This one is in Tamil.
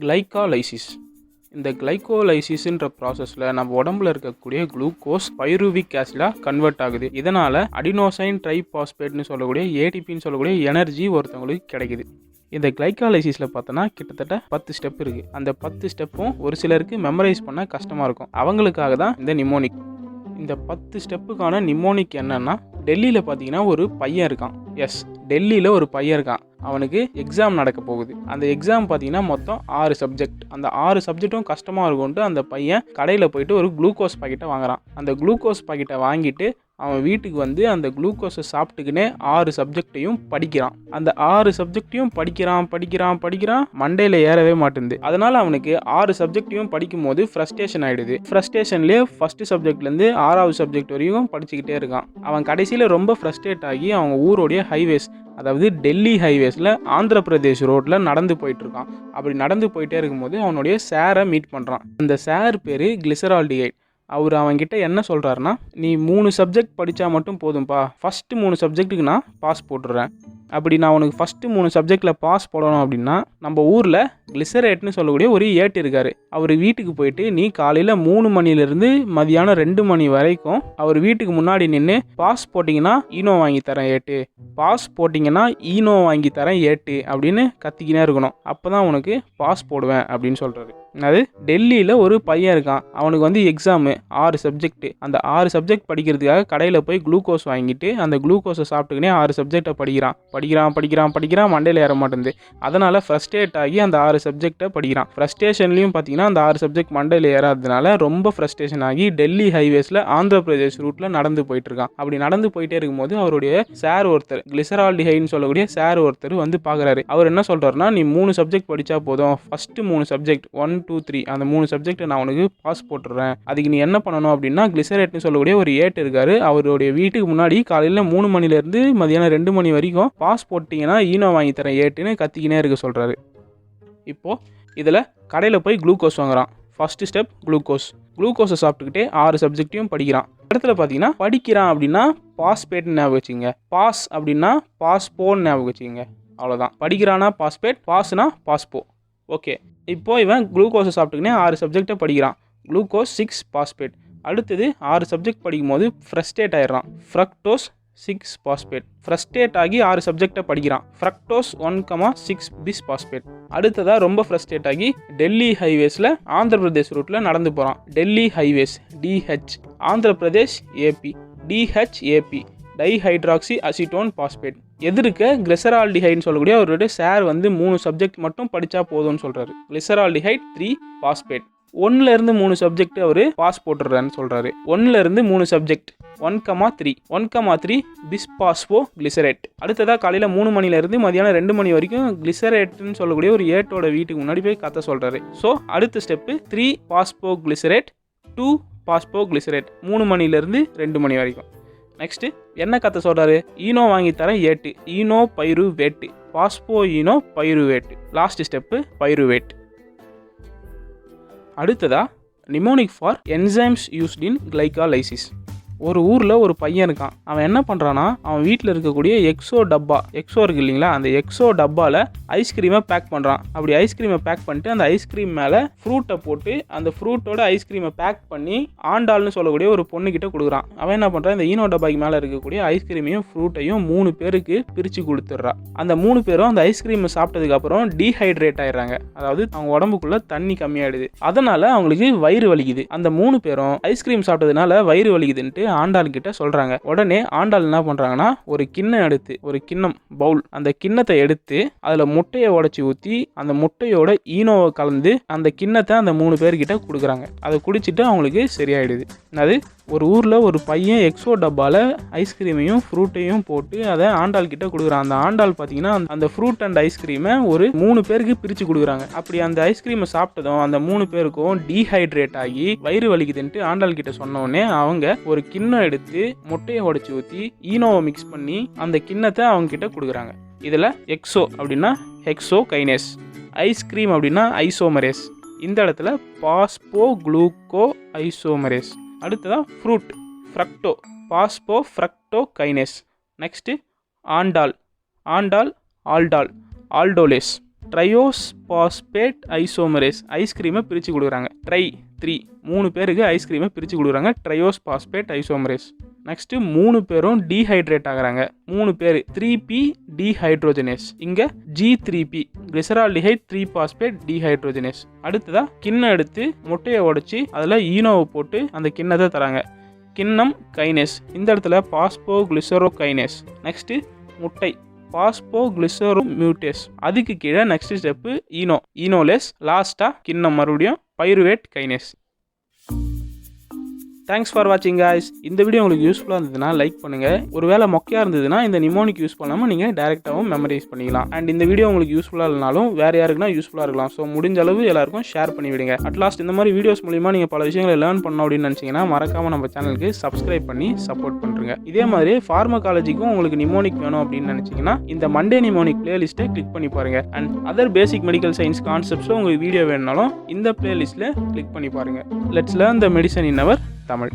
கிளைகாலைசிஸ். இந்த கிளைகோலைசிஸ்ன்ற ப்ராசஸில் நம்ம உடம்புல இருக்கக்கூடிய குளுக்கோஸ் பைருவிக் ஆசிடாக கன்வெர்ட் ஆகுது. இதனால் அடினோசைன் ட்ரைபாஸ்பேட்னு சொல்லக்கூடிய ஏடிபின்னு சொல்லக்கூடிய எனர்ஜி ஒருத்தவங்களுக்கு கிடைக்குது. இந்த கிளைகாலைசிஸில் பார்த்தோன்னா கிட்டத்தட்ட 10 ஸ்டெப் இருக்குது. அந்த 10 ஸ்டெப்பும் ஒரு சிலருக்கு மெமரைஸ் பண்ண கஷ்டமாக இருக்கும். அவங்களுக்காக தான் இந்த நிமோனிக். இந்த 10 ஸ்டெப்புக்கான நிமோனிக் என்னன்னா, டெல்லியில் பார்த்தீங்கன்னா ஒரு பையன் இருக்கான். டெல்லியில் ஒரு பையன் இருக்கான். அவனுக்கு எக்ஸாம் நடக்க போகுது. அந்த எக்ஸாம் பார்த்தீங்கன்னா மொத்தம் 6 சப்ஜெக்ட். அந்த 6 சப்ஜெக்ட்டும் கஷ்டமாக இருக்கும்ட்டு அந்த பையன் கடையில் போயிட்டு ஒரு குளுக்கோஸ் பாக்கெட்டை வாங்குறான். அந்த குளுக்கோஸ் பாக்கெட்டை வாங்கிட்டு அவன் வீட்டுக்கு வந்து அந்த குளுக்கோஸை சாப்பிட்டுக்கினே 6 சப்ஜெக்டையும் படிக்கிறான். அந்த 6 சப்ஜெக்டையும் படிக்கிறான் மண்டையில் ஏறவே மாட்டேங்குது. அதனால் அவனுக்கு 6 சப்ஜெக்டையும் படிக்கும் போது ஃப்ரஸ்ட்ரேஷன் ஆகிடுது. ஃப்ரஸ்ட்ரேஷன்லேயே ஃபஸ்ட்டு சப்ஜெக்ட்லேருந்து 6வது சப்ஜெக்ட் வரைக்கும் படிச்சுக்கிட்டே இருக்கான். அவன் கடைசியில் ரொம்ப ஃப்ரஸ்ட்ரேட் ஆகி அவங்க ஊரோடைய ஹைவேஸ், அதாவது டெல்லி ஹைவேஸில் ஆந்திர பிரதேஷ் ரோட்டில் நடந்து போயிட்டுருக்கான். அப்படி நடந்து போயிட்டே இருக்கும்போது அவனுடைய சாரை மீட் பண்ணுறான். அந்த சார் பேர் கிளிசரால்டிஹைட். அவர் அவன்கிட்ட என்ன சொல்கிறாருன்னா, நீ 3 சப்ஜெக்ட் படித்தா மட்டும் போதும்பா, ஃபஸ்ட்டு 3 சப்ஜெக்ட்டுக்கு நான் பாஸ் போட்டுடுறேன். அப்படி நான் உனக்கு ஃபஸ்ட்டு 3 சப்ஜெக்டில் பாஸ் போடணும் அப்படின்னா, நம்ம ஊரில் கிளிசரேட்னு சொல்லக்கூடிய ஒரு ஏட்டு இருக்கார். அவர் வீட்டுக்கு போயிட்டு நீ காலையில் 3 மணிலேருந்து மதியானம் 2 மணி வரைக்கும் அவர் வீட்டுக்கு முன்னாடி நின்று பாஸ் போட்டிங்கன்னா ஈனோ வாங்கி தரேன் ஏட்டு, பாஸ் போட்டிங்கன்னா ஈனோ வாங்கி தரேன் ஏட்டு அப்படின்னு கத்திக்கினே இருக்கணும். அப்போ தான் உனக்கு பாஸ் போடுவேன் அப்படின்னு சொல்கிறாரு. அது டெல்லியில் ஒரு பையன் இருக்கான். அவனுக்கு வந்து எக்ஸாமு 6 சப்ஜெக்ட். அந்த 6 சப்ஜெக்ட் படிக்கிறதுக்காக கடையில் போய் குளுக்கோஸ் வாங்கிட்டு அந்த குளுக்கோஸை சாப்பிட்டுக்கினே 6 சப்ஜெக்டை படிக்கிறான் மண்டையில் ஏற மாட்டேங்குது. அதனால் ஃப்ரஸ்ட்ரேட் ஆகி அந்த 6 சப்ஜெக்டை படிக்கிறான். ஃப்ரஸ்ட்ரேஷன்லையும் பார்த்தீங்கன்னா அந்த 6 சப்ஜெக்ட் மண்டையில் ஏறாததுனால ரொம்ப ஃப்ரஸ்ட்ரேஷன் ஆகி டெல்லி ஹைவேஸில் ஆந்திர பிரதேஷ் ரூட்டில் நடந்து போயிட்டுருக்கான். அப்படி நடந்து போயிட்டே இருக்கும்போது அவருடைய சார் ஒருத்தர், கிளிசரால்டிஹைட்னு சொல்லக்கூடிய சார் ஒருத்தர் வந்து பார்க்குறாரு. அவர் என்ன சொல்கிறாருன்னா, நீ 3 சப்ஜெக்ட் படித்தா போதும், ஃபஸ்ட்டு 3 சப்ஜெக்ட் 1, 2, 3 அந்த 3 சப்ஜெக்ட் நான் உனக்கு பாஸ் போட்டுடுறேன். அதுக்கு நீ என்ன பண்ணணும் அப்படின்னா, கிளிசரேட்னு சொல்லக்கூடிய ஒரு ஏட்டு இருக்காரு. அவருடைய வீட்டுக்கு முன்னாடி காலையில் 3 மணிலேருந்து மதியானம் 2 மணி வரைக்கும் பாஸ் போட்டிங்கன்னா ஈனோ வாங்கி தரேன் ஏட்டுன்னு கத்திக்கினே இருக்க சொல்கிறாரு. இப்போது இதில் கடையில் போய் குளுக்கோஸ் வாங்குறான். ஃபஸ்ட்டு ஸ்டெப் குளுக்கோஸை சாப்பிட்டுக்கிட்டே 6 சப்ஜெக்டையும் படிக்கிறான். இடத்துல பார்த்தீங்கன்னா படிக்கிறான் அப்படின்னா பாஸ்பேட்னு ஞாபகம் வச்சுக்கோங்க, பாஸ் அப்படின்னா பாஸ்போன்னு ஞாபகம் வச்சுக்கோங்க. அவ்வளோதான். படிக்கிறானா பாஸ்பேட், பாஸ்னா பாஸ்போ. ஓகே, இப்போ இவன் குளுக்கோஸை சாப்பிட்டுக்கினே 6 சப்ஜெக்டை படிக்கிறான். Glucose 6 phosphate. அடுத்தது 6 சப்ஜெக்ட் படிக்கும் போது ஃப்ரஸ்ட்ரேட் ஆயிடுறான். Fructose 6 phosphate. ஃப்ரஸ்ட்ரேட் ஆகி 6 சப்ஜெக்டை படிக்கிறான். ஃப்ரக்டோஸ் 1,6 பிஸ் பாஸ்பேட். அடுத்ததாக ரொம்ப ஃப்ரஸ்ட்ரேட் ஆகி டெல்லி ஹைவேஸில் ஆந்திர பிரதேஷ் ரூட்டில் நடந்து போகிறான். Delhi highways DH, Andhra Pradesh AP, DHAP dihydroxy acetone phosphate. எதிர்க்க கிளிசரால்டிஹைட்னு சொல்லக்கூடிய அவருடைய சார் வந்து 3 சப்ஜெக்ட் மட்டும் படித்தா போதும்னு சொல்கிறாரு. Glyceraldehyde 3 phosphate. 1லேருந்து 3 சப்ஜெக்ட் அவர் பாஸ் போட்டுடுறான்னு சொல்கிறாரு. 1லேருந்து 3 சப்ஜெக்ட் 1,3 பிஸ்பாஸ்போ கிளிசரேட். அடுத்ததாக காலையில் 3 மணிலேருந்து மதியானம் 2 மணி வரைக்கும் கிளிசரேட்னு சொல்லக்கூடிய ஒரு ஏட்டோட வீட்டுக்கு முன்னாடி போய் கத்த சொல்கிறாரு. ஸோ அடுத்த ஸ்டெப்பு 3 பாஸ்போ கிளிசரேட், 2 பாஸ்போ கிளிசரேட். 3 மணிலேருந்து 2 மணி வரைக்கும். நெக்ஸ்ட்டு என்ன கற்று சொல்கிறாரு, ஈனோ வாங்கி தரேன் ஏட்டு, Eno pyruvate, phospho Eno pyruvate. Last step pyruvate. அடுத்ததாக mnemonic for enzymes used in glycolysis. ஒரு ஊரில் ஒரு பையன் இருக்கான். அவன் என்ன பண்ணுறான்னா, அவன் வீட்டில் இருக்கக்கூடிய எக்ஸோ இருக்கு இல்லைங்களா, அந்த எக்ஸோ டப்பாவில் ஐஸ்கிரீமை பேக் பண்ணுறான். அப்படி ஐஸ்கிரீமை பேக் பண்ணிட்டு அந்த ஐஸ்கிரீம் மேலே ஃப்ரூட்டை போட்டு அந்த ஃப்ரூட்டோட ஐஸ்கிரீமை பேக் பண்ணி ஆண்டாள்னு சொல்லக்கூடிய ஒரு பொண்ணுக்கிட்ட கொடுக்குறான். அவன் என்ன பண்ணுறான், இந்த ஈனோ டப்பாய்க்கு மேலே இருக்கக்கூடிய ஐஸ்கிரீமையும் ஃப்ரூட்டையும் 3 பேருக்கு பிரித்து கொடுத்துட்றான். அந்த 3 பேரும் அந்த ஐஸ்கிரீமை சாப்பிட்டதுக்கப்புறம் டீஹைட்ரேட் ஆயிடுறாங்க. அதாவது அவங்க உடம்புக்குள்ளே தண்ணி கம்மியாயிடுது. அதனால் அவங்களுக்கு வயிறு வலிக்குது. அந்த 3 பேரும் ஐஸ்கிரீம் சாப்பிட்டதுனால வயிறு வலிக்குதுன்ட்டு ஆண்டாள் கிட்ட சொல்றாங்க. உடனே ஆண்டாள் என்ன பண்றாங்கன்னா, ஒரு கிண்ணம் பவுல், அந்த கிண்ணத்தை எடுத்து அதுல முட்டையை உடைச்சி ஊற்றி அந்த முட்டையோட ஈனோவை கலந்து அந்த கிண்ணத்தை அந்த 3 பேர்கிட்ட கொடுக்குறாங்க. அதை குடிச்சிட்டு அவங்களுக்கு சரியாயிடுது. அது ஒரு ஊரில் ஒரு பையன் எக்ஸோ டப்பாவில் ஐஸ்கிரீமையும் ஃப்ரூட்டையும் போட்டு அதை ஆண்டாள் கிட்ட கொடுக்குறான். அந்த ஆண்டாள் பார்த்தீங்கன்னா அந்த ஃப்ரூட் அண்ட் ஐஸ்கிரீமை ஒரு 3 பேருக்கு பிரித்து கொடுக்குறாங்க. அப்படி அந்த ஐஸ்கிரீமை சாப்பிட்டதும் அந்த 3 பேருக்கும் டீஹைட்ரேட் ஆகி வயிறு வலிக்குதுன்ட்டு ஆண்டாள் கிட்ட சொன்னோடனே அவங்க ஒரு கிண்ணம் எடுத்து முட்டையை உடைச்சி ஊற்றி ஈனோவை மிக்ஸ் பண்ணி அந்த கிண்ணத்தை அவங்க கிட்ட கொடுக்குறாங்க. இதில் எக்ஸோ அப்படின்னா ஹெக்ஸோ கைனேஸ், ஐஸ்கிரீம் அப்படின்னா ஐசோமரேஸ், இந்த இடத்துல பாஸ்போ குளூக்கோ ஐசோமரேஸ். அடுத்ததான் fruit fructo, phospho fructo kinase. Next Andal, Andal aldol aldolase, triose phosphate isomerase. ஐஸ்கிரீமை பிரித்து கொடுக்குறாங்க. ட்ரை 3 3 பேருக்கு ஐஸ்கிரீமை பிரித்து கொடுக்குறாங்க. Triose phosphate isomerase. நெக்ஸ்ட்டு 3 பேரும் டீஹைட்ரேட் ஆகிறாங்க. 3 பேர் 3P டீஹைட்ரோஜனேஸ், இங்கே G3P கிளிசரால்டிஹைட் 3 பாஸ்பேட் டீஹைட்ரோஜனேஸ். அடுத்ததாக கிண்ணம் எடுத்து முட்டையை உடைச்சி அதில் ஈனோவை போட்டு அந்த கிண்ணத்தை தராங்க. கிண்ணம் கைனேஸ், இந்த இடத்துல பாஸ்போ கிளிசரோ கைனேஸ். நெக்ஸ்ட்டு முட்டை பாஸ்போ கிளிசரோ மியூட்டேஸ். அதுக்கு கீழே நெக்ஸ்ட் ஸ்டெப்பு ஈனோலேஸ். லாஸ்ட்டாக கிண்ணம் மறுபடியும் பைருவேட் கைனேஸ். தேங்க்ஸ் ஃபார் வாட்சிங் காய்ஸ். இந்த வீடியோ உங்களுக்கு யூஸ்ஃபுல்லாக இருந்ததுன்னா லைக் பண்ணுங்கள். ஒரு வேளை மொக்கையாக இருந்ததுன்னா இந்த நிமோனிக் யூஸ் பண்ணாமல் நீங்கள் டேரெக்டாகவும் மெமரைஸ் பண்ணிக்கலாம். அண்ட் இந்த வீடியோ உங்களுக்கு யூஸ்ஃபுல்லாக இல்லைனாலும் வேறு யாருக்குன்னா யூஸ்ஃபுல்லாக இருக்கலாம். ஸோ முடிஞ்ச அளவு எல்லாருக்கும் ஷேர் பண்ணி விடுங்க. அட்லாஸ்ட் இந்த மாதிரி வீடியோஸ் மூலிமா நீங்கள் பல விஷயங்களை லேர்ன் பண்ணணும் அப்படின்னு நினச்சிங்கன்னா மறக்காமல் நம்ம சேனலுக்கு சப்ஸ்கிரைப் பண்ணி சப்போர்ட் பண்ணுறங்க. இதே மாதிரி ஃபார்மகாலஜிக்கும் உங்களுக்கு நிமோனிக் வேணும் அப்படின்னு நினச்சிங்கன்னா இந்த மண்டே நிமோனிக் பிளேலிஸ்ட்டை கிளிக் பண்ணி பாருங்கள். And other basic medical science கான்செப்ட்ஸும் உங்களுக்கு வீடியோ வேணுனாலும் இந்த பிளேலிஸ்ட்டில் கிளிக் பண்ணி பாருங்கள். Let's learn the medicine in our Tamil.